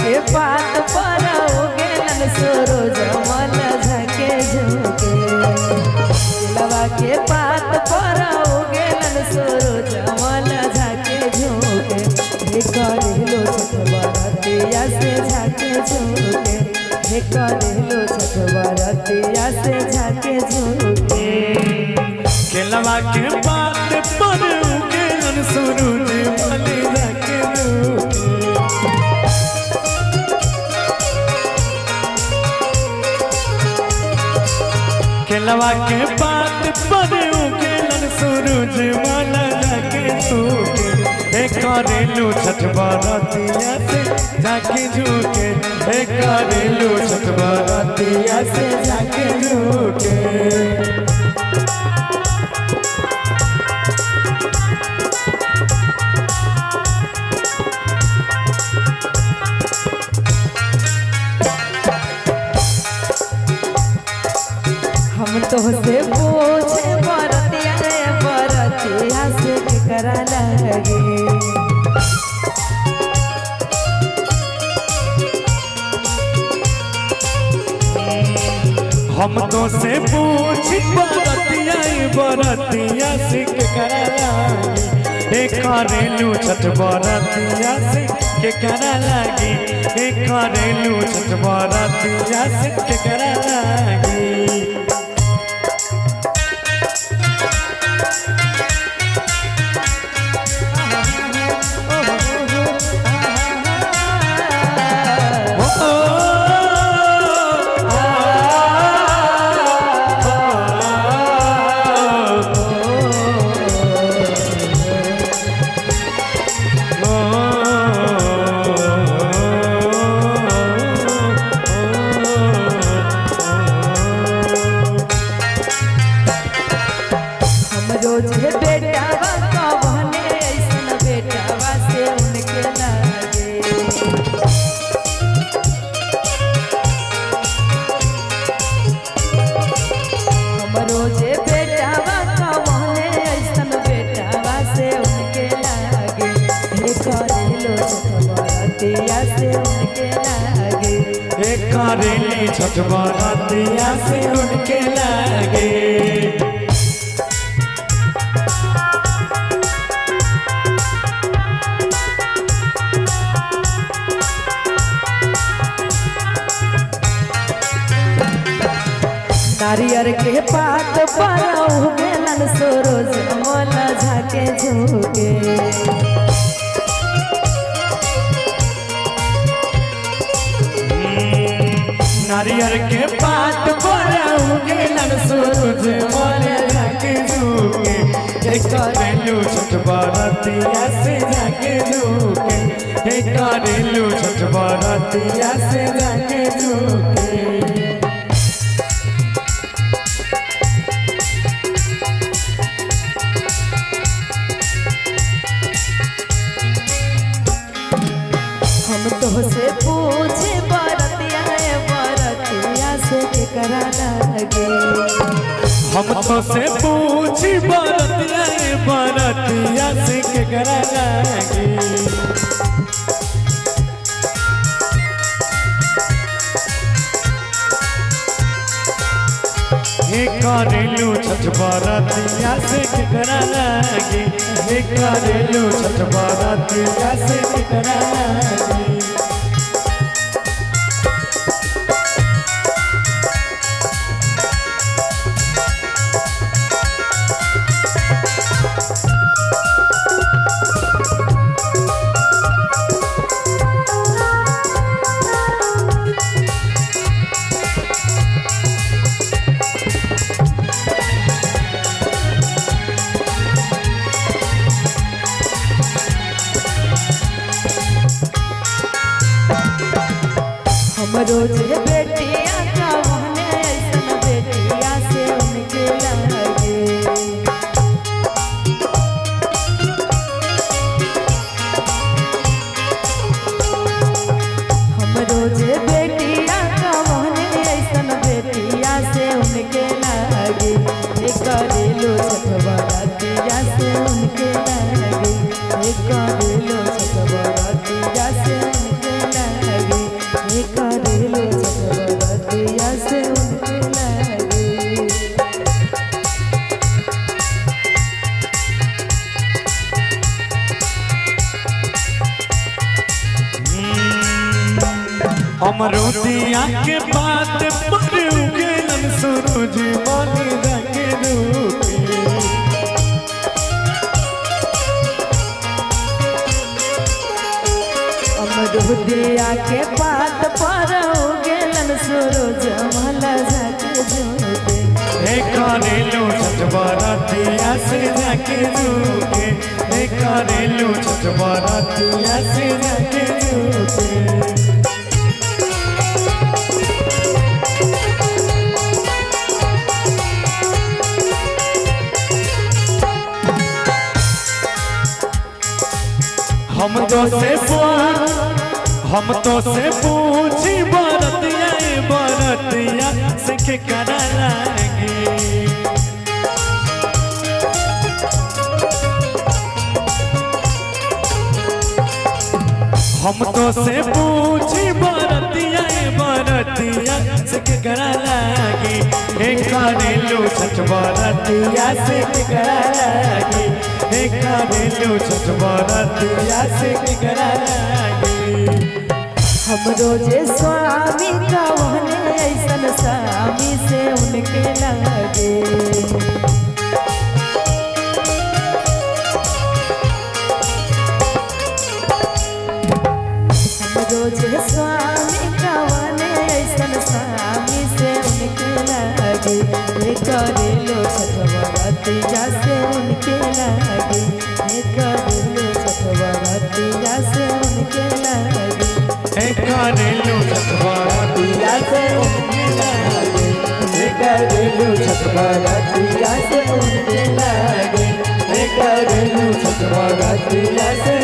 के पात पर उगेलन सूरज मल झके झुके। केलवा के पात पर उगेलन सूरज मल झके झुके। हे करेलो छठ बरतिया से झके झुके। हे करेलो छठ बरतिया से झके झुके। केलवा के पात पर उगेलन सूरज मल झके झुके। केलवा के पात पर उगेलन सूरज मल झके झुके। हे करेलो छठ बरतिया से झके झुके। हे करेलो छठ बरतिया से झके झुके। हम तो से पूछे बरतिया रे बरतिया से केकरा लगे। हम तो से पूछी बरतिया बरतिया से केकरा लागी। हे करेलू छठ बरतिया से केकरा लागी। हे करेलू छठ बरतिया से केकरा लागी। रोज बेटावा कवने ऐसन बेटावा से उनके लागे। हम रोज बेटावा कवने ऐसन बेटावा से उनके लागे। हे करेलो छठ बरतिया से उनके लागे। हे करेली छठ बरतिया से उनके लागे। नारियर के पात पर उगेलन सूरज मल झके झुके। नारियर के पात पर उगेलन सूरज मल झके झुके। हे करेलू छठ बरतिया से झके झुके। हे करेलू छठ बरतिया से झके झुके। हम तो से पूछे बरतिया रे बरतिया से केकरा लगे। हम तो से पूछी बरतिया बरतिया से केकरा लागी। हे करेलू छठ बरतिया से केकरा लागी। हे करेलू छठ बरतिया से केकरा लागी। हम रोज बेटिया कवने ऐसन बेटिया से उनके लागे। हम रोज बेटिया कवने ऐसन बेटिया से उनके लागे। हे करेलो छठ बरतिया से उनके लागे। हे करेलो छठ बरतिया से उनके लागे। अमरुदिया के बात पर उगेलन सूरज बनी रखे रूपे अमरुदिया के पात पर उगेलन सूरज मला जाके झूठे हे करेलू छठ बरतिया से जाके रूपे हे करेलू छठ बरतिया से जाके रूपे हम तो से पूछी बरतिया से के करा लागे हम तो से पूछी बरतिया से के करा लागे हे करेलू छठ बरतिया से के करा लागे हे करेलू छठ बरतिया से के करा लागे हम रोजे स्वामी कवने ऐसन स्वामी से उनके लागे हम रोजे स्वामी कवने ऐसन स्वामी से उनके लागे हे करेलो छठ बरतिया से उनके लागे हे करेलो छठ बरतिया से उनके लागे हे करेलू छठ बरतिया से उनके लागे हे करेलो छठ बरतिया से उनके लागे हे करेलू छठ बरतिया से